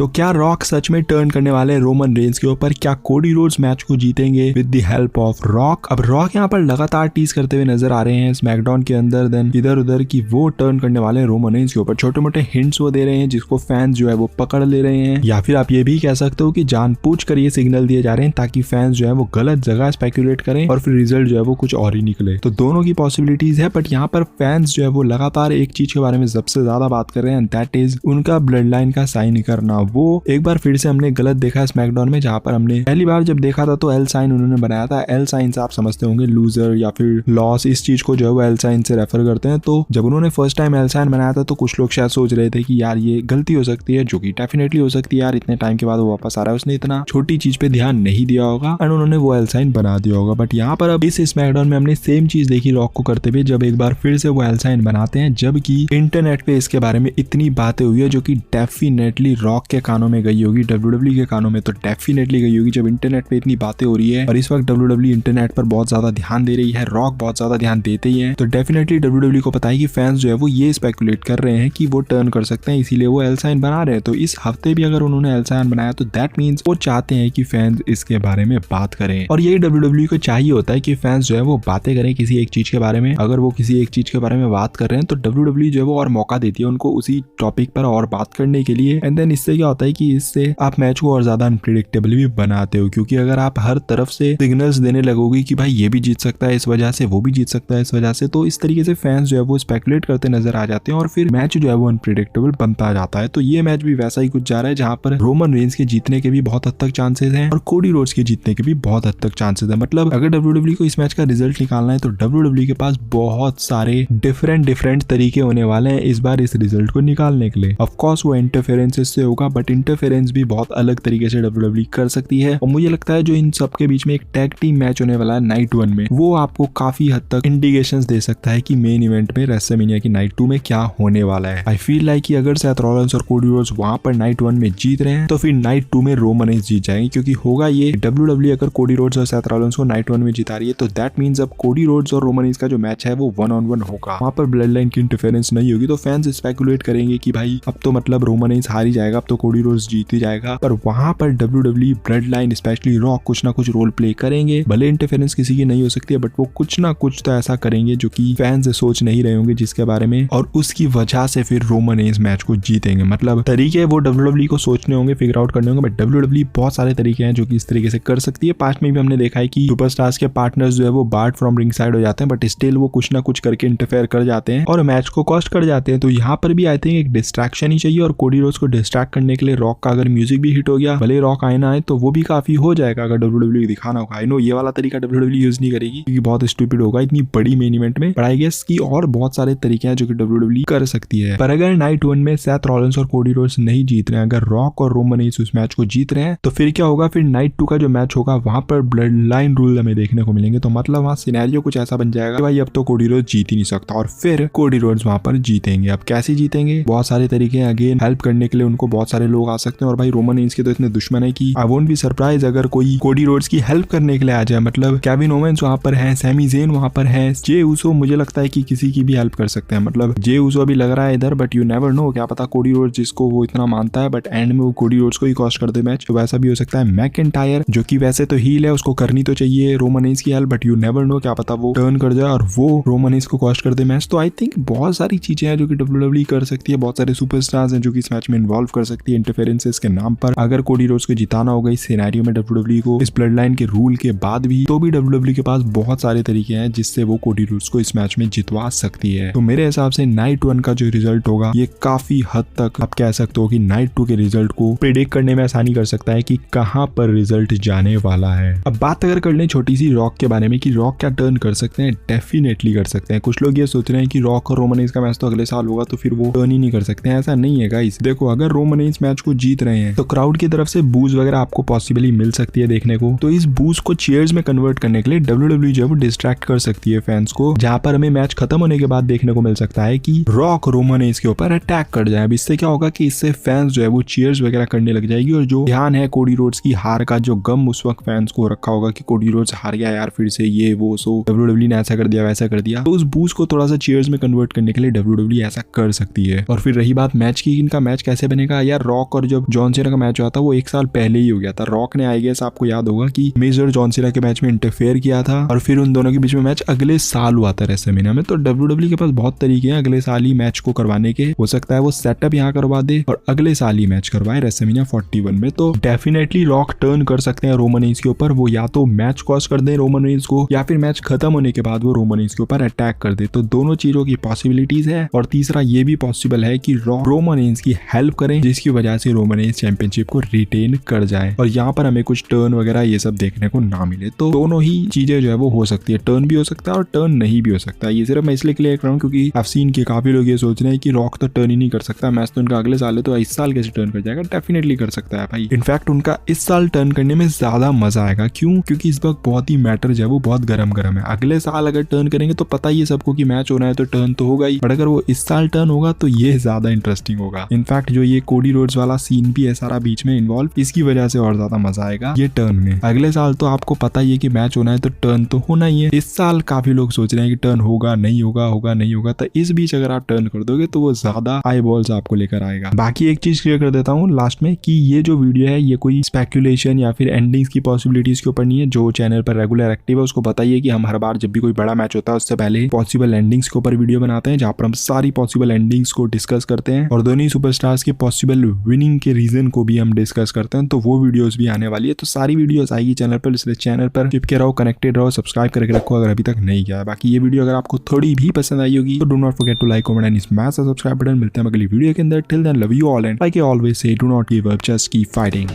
तो क्या रॉक सच में टर्न करने वाले रोमन रेंस के ऊपर? क्या कोडी रोड्स मैच को जीतेंगे with the help of rock? अब रॉक यहाँ पर लगातार टीज करते हुए नजर आ रहे हैं स्मैकडाउन के अंदर देन इधर उधर की वो टर्न करने वाले रोमन रेंस के ऊपर छोटे मोटे हिंट्स वो दे रहे हैं जिसको फैंस जो है वो पकड़ ले रहे हैं, या फिर आप ये भी कह सकते हो कि जानबूझकर ये सिग्नल दिए जा रहे हैं ताकि फैंस जो है वो गलत जगह स्पेकुलेट करें और फिर रिजल्ट जो है वो कुछ और ही निकले। तो दोनों की पॉसिबिलिटीज है, बट यहाँ पर फैंस जो है वो लगातार एक चीज के बारे में सबसे ज्यादा बात कर रहे हैं, दैट इज उनका ब्लड लाइन का साइन करना। वो एक बार फिर से हमने गलत देखा स्मैकडाउन में, जहाँ पर हमने पहली बार जब देखा था तो एल साइन उन्होंने बनाया था। एल साइन से आप समझते होंगे लूजर या फिर लॉस, इस चीज को जो है वो एल साइन से रेफर करते हैं। तो जब उन्होंने फर्स्ट टाइम एल साइन बनाया था तो कुछ लोग शायद सोच रहे थे कि यार ये गलती हो सकती है, जो कि डेफिनेटली हो सकती है यार, इतने टाइम के बाद वो वापस आ रहा है, उसने इतना छोटी चीज पे ध्यान नहीं दिया होगा एंड उन्होंने वो एल साइन बना दिया होगा। बट यहाँ पर अब इस स्मैकडाउन में हमने सेम चीज देखी रॉक को करते हुए, जब एक बार फिर से वो एल साइन बनाते हैं, जबकि इंटरनेट पे इसके बारे में इतनी बातें हुई है जो कि डेफिनेटली रॉक के कानों में गई होगी, डब्ल्यूडब्ल्यू के कानों में तो डेफिनेटली गई होगी। जब इंटरनेट पे इतनी बातें हो रही है और इस वक्त डब्ल्यूडब्ल्यू इंटरनेट पर बहुत ज्यादा ध्यान दे रही है, रॉक बहुत ज्यादा ध्यान देते ही है, तो डेफिनेटली डब्ल्यूडब्ल्यू को पता है कि फैंस जो है वो ये स्पेकुलेट कर रहे हैं कि वो टर्न कर सकते हैं, इसीलिए वो एल साइन बना रहे हैं। तो इस हफ्ते भी अगर उन्होंने एल साइन बनाया तो दैट मींस वो चाहते हैं कि फैंस इसके बारे में बात करें, और यही डब्ल्यूडब्ल्यू को चाहिए होता है कि फैंस जो है वो बातें करें किसी एक चीज के बारे में। अगर वो किसी एक चीज के बारे में बात कर रहे हैं तो डब्ल्यूडब्ल्यू जो है वो और मौका देती है उनको उसी टॉपिक पर और बात करने के लिए। एंड देन इससे क्या होता है कि इससे आप मैच को और ज्यादा अनप्रेडिक्टेबल भी बनाते हो, क्योंकि अगर आप हर तरफ से सिग्नल्स देने लगोगे कि भाई ये भी जीत सकता है इस वजह से, वो भी जीत सकता है इस वजह से, तो इस तरीके से फैंस जो है वो स्पेकुलेट करते नजर आ जाते हैं और फिर मैच जो है वो अनप्रेडिक्टेबल बनता जाता है। तो ये मैच भी वैसा ही कुछ जा रहा है, जहां पर रोमन रेंस के जीतने के भी बहुत हद तक चांसेस हैं और कोडी रोड्स के जीतने के भी बहुत हद तक चांसेस हैं। मतलब अगर डब्ल्यूडब्ल्यू को इस मैच का रिजल्ट निकालना है तो डब्ल्यूडब्ल्यू के पास बहुत सारे डिफरेंट तरीके होने वाले हैं इस बार इस रिजल्ट को निकालने के लिए। ऑफ कोर्स वो इंटरफेरेंसेस से होगा, बट इंटरफेरेंस भी बहुत अलग तरीके से डब्ल्यूडब्ल्यू कर सकती है। और मुझे लगता है जो इन सब के बीच में एक टैग टीम मैच होने वाला है नाइट 1 में, वो आपको काफी हद तक इंडिकेशंस दे सकता है कि मेन इवेंट में रेसलमेनिया की नाइट 2 में क्या होने वाला है। आई फील लाइक कि अगर सेथ रॉलिंस और कोडी रोड्स वहां पर नाइट 1 में जीत रहे हैं तो फिर नाइट 2 में रोमन रेंस जीत जाएंगे, क्योंकि होगा ये डब्ल्यूडब्ल्यू अगर कोडी रोड्स और सेथ रॉलिंस को नाइट 1 में जिता रही है तो दैट मींस अब कोडी रोड्स और रोमन रेंस का जो मैच है वो 1-on-1 होगा, वहां पर ब्लड लाइन की इंटरफेरेंस नहीं होगी। तो फैंस स्पेकुलेट करेंगे कि भाई अब तो मतलब रोमन रेंस हार ही जाएगा, अब तो कोडी रोड्स जीत ही जाएगा, पर वहां पर WW bloodline specially Rock कुछ ना कुछ रोल प्ले करेंगे। भले इंटरफेरेंस किसी की नहीं हो सकती है, बट वो कुछ ना कुछ तो ऐसा करेंगे जो कि फैंस सोच नहीं रहे होंगे जिसके बारे में, और उसकी वजह से फिर रोमन रेंस मैच को जीतेंगे। मतलब तरीके वो डब्ल्यूडब्ल्यू को सोचने होंगे, फिगर आउट करने होंगे, बट डब्ल्यूडब्ल्यू बहुत सारे तरीके हैं जो कि इस तरीके से कर सकती है। पास्ट में भी हमने देखा है कि सुपरस्टार्स के पार्टनर्स जो है वो बार्ड फ्रॉम रिंग साइड हो जाते हैं, बट स्टिल वो कुछ ना कुछ करके इंटरफेयर कर जाते हैं और मैच को कॉस्ट कर जाते हैं। तो यहाँ पर भी आई थिंक एक डिस्ट्रैक्शन ही चाहिए, और कोडी रोड्स को डिस्ट्रैक्ट करने के लिए रॉक का अगर म्यूजिक भी हिट हो गया, भले रॉक आए ना आए, तो वो भी काफी हो जाएगा अगर डब्ल्यूडब्ल्यू दिखाना होगा। आई नो ये वाला तरीका डब्ल्यूडब्ल्यू यूज नहीं करेगी क्योंकि बहुत स्टूपिड होगा इतनी बड़ी मेन इवेंट में, पर आई गेस की और बहुत सारे तरीके हैं जो कि डब्ल्यूडब्ल्यू कर सकती है। पर अगर नाइट 1 में सेथ रॉलिंस और कोडी रोड्स नहीं जीत रहे हैं, अगर रॉक और रोमन रेंस उस मैच को जीत रहे हैं, तो फिर क्या होगा? फिर नाइट 2 का जो मैच होगा वहां पर ब्लड लाइन रूल हमें देखने को मिलेंगे। तो मतलब वहां सिनेरियो कुछ ऐसा बन जाएगा कि भाई अब तो कोडी रोड्स जीत ही नहीं सकता, और फिर कोडी रोड्स वहां पर जीतेंगे। अब कैसे जीतेंगे? बहुत सारे तरीके हैं, अगेन हेल्प करने के लिए उनको बहुत सारे लोग आ सकते हैं, और भाई रोमन रेंस के तो इतने दुश्मन है कि आई वोंट बी सरप्राइज अगर कोई कोडी रोड्स की हेल्प करने के लिए आ जाए। मतलब केविन ओवेंस वहां पर है, सैमी ज़ेन वहां पर है, जे उसो मुझे लगता है कि किसी की भी हेल्प कर सकते हैं। मतलब जे उसो अभी लग रहा है इधर, बट यू नेवर नो, क्या पता कोडी रोड्स जिसको वो इतना मानता है बट एंड में वो कोडी रोड्स को ही कॉस्ट कर दे मैच, तो वैसा भी हो सकता है। मैकइंटायर जो कि वैसे तो हील है, उसको करनी तो चाहिए रोमन रेंस की help, but you never know, क्या पता वो टर्न कर जाए और वो रोमन रेंस को कॉस्ट कर दे मैच। तो आई थिंक बहुत सारी चीजें हैं जो कि डब्ल्यूडब्ल्यू कर सकती है, बहुत सारे सुपरस्टार्स हैं जो कि इस मैच में इन्वॉल्व कर सकती है इंटरफेरेंसेस के नाम पर। अगर कोडी रोड्स को जिताना होगा इस सिनेरियो में डब्ल्यूडब्ल्यू को, इस ब्लड लाइन के रूल के बाद भी, तो भी डब्ल्यूडब्ल्यू के पास बहुत सारे तरीके हैं जिससे वो कोडी रोड्स को इस मैच में जितवा सकती है। तो मेरे हिसाब से नाइट 1 का जो रिजल्ट होगा ये काफी हद तक आप कह सकते हो कि नाइट 2 के रिजल्ट को प्रेडिक्ट करने में आसानी कर सकता है कि कहां पर रिजल्ट जाने वाला है। अब बात अगर कर लें छोटी सी रॉक के बारे में कि रॉक क्या टर्न कर सकते हैं, डेफिनेटली कर सकते हैं। कुछ लोग ये सोच रहे हैं कि रॉक और रोमन रेंस का मैच तो अगले साल होगा तो फिर वो टर्न ही नहीं कर सकते हैं, ऐसा नहीं है गाइस। देखो अगर रोमन रेंस मैच को जीत रहे हैं तो क्राउड की तरफ से बूज वगैरह आपको पॉसिबली मिल सकती है देखने को, तो इस बूज को चीयर्स में कन्वर्ट करने के लिए डब्ल्यूडब्ल्यू जो है वो डिस्ट्रैक्ट कर सकती है फैंस को, जहां पर हमें मैच खत्म होने के बाद देखने को मिल सकता है कि रॉक रोमन रेंस के ऊपर अटैक कर जाए। अब इससे क्या होगा कि इससे फैंस जो है वो चीयर्स वगैरह करने लग जाएगी, और जो ध्यान है कोडी रोड्स की हार का, जो गम उस वक्त फैंस को रखा होगा कि कोडी रोड्स हार गया यार फिर से, ये वो सो डब्ल्यूडब्ल्यू ने ऐसा कर दिया वैसा कर दिया, तो उस बूस्ट को थोड़ा सा चीयर्स में कन्वर्ट करने के लिए डब्ल्यूडब्ल्यू ऐसा कर सकती है। और फिर रही बात मैच की, इनका मैच कैसे बनेगा यार, रॉक और जब जॉन सीना का मैच हुआ था वो 1 साल पहले ही हो गया था। रॉक ने आई गेस आपको याद होगा कि मेजर जॉन सीना के मैच में इंटरफेयर किया था और फिर उन दोनों के बीच में मैच अगले साल हुआ था रेसलमेनिया में। तो WWE के पास बहुत तरीके हैं अगले साल ही मैच को करवाने के। हो सकता है वो सेटअप यहाँ करवा दे और अगले साल ही मैच करवाए रेसलमेनिया 41 में। तो डेफिनेटली रॉक टर्न कर सकते हैं रोमन रेंज के ऊपर। वो या तो मैच कॉस्ट कर दे रोमन रेंज को या फिर मैच खत्म होने के बाद वो रोमन रेंज के ऊपर अटैक कर दे। तो दोनों चीजों की पॉसिबिलिटीज है। और तीसरा ये भी पॉसिबल है कि रॉक रोमन रेंज की हेल्प करें जिसकी वजह से रोमन रेंज चैंपियनशिप को रिटेन कर जाए और यहाँ पर हमें कुछ टर्न वगैरह ये सब देखने को ना मिले। तो दोनों ही चीजें जो है वो हो सकती है, टर्न भी हो सकता है और टर्न नहीं भी हो सकता है। ये सिर्फ मैं इसलिए क्लियर कर रहा हूँ क्योंकि I've seen के काफी लोग ये सोच रहे हैं कि रॉक तो टर्न ही नहीं कर सकता, मैच तो उनका अगले साल है तो इस साल कैसे टर्न कर जाएगा। डेफिनेटली कर सकता है भाई। इनफैक्ट उनका इस साल टर्न करने में ज्यादा मजा आएगा। क्यों? क्योंकि इस वक्त बहुत ही मैटर जो है वो बहुत गरम है। अगले साल अगर टर्न करेंगे तो पता ही है सबको कि मैच होना है तो टर्न तो होगा ही, बट अगर वो इस साल टर्न होगा तो ये ज्यादा इंटरेस्टिंग होगा। इनफैक्ट जो ये कोडी रोड्स वाला सीन भी है सारा बीच में इन्वॉल्व, इसकी वजह से और ज्यादा मजा आएगा ये टर्न में। अगले साल तो आपको पता ही है कि मैच होना है तो टर्न तो होना ही है। इस साल काफी लोग सोच रहे हैं कि टर्न होगा नहीं होगा, होगा नहीं होगा, तो इस बीच अगर आप टर्न कर दोगे तो वो ज्यादा आई बॉल्स आपको लेकर आएगा। बाकी एक चीज क्लियर कर देता हूँ लास्ट में कि ये जो वीडियो है ये कोई स्पेकुलेशन या फिर एंडिंग्स की पॉसिबिलिटीज के ऊपर नहीं है। जो चैनल पर रेगुलर एक्टिव है उसको बताइए कि हम हर बार जब भी कोई बड़ा मैच होता है उससे पहले पॉसिबल एंडिंग्स के ऊपर वीडियो बनाते हैं जहाँ पर हम सारी पॉसिबल एंडिंग्स को डिस्कस करते हैं और दोनों सुपरस्टार्स के पॉसिबल विनिंग के रीजन को भी हम डिस्कस करते हैं। तो वो वीडियोस भी आने वाली है। तो सारी वीडियोस आएगी चैनल पर, इसलिए चैनल पर चिपके रहो, कनेक्टेड रहो, सब्सक्राइब करके रखो अगर अभी तक नहीं किया है। बाकी ये वीडियो अगर आपको थोड़ी भी पसंद आई होगी तो do not forget to like, comment and smash the subscribe button. मिलते हैं अगली वीडियो के अंदर। Till then love you all and like I always say do not give up, just keep fighting.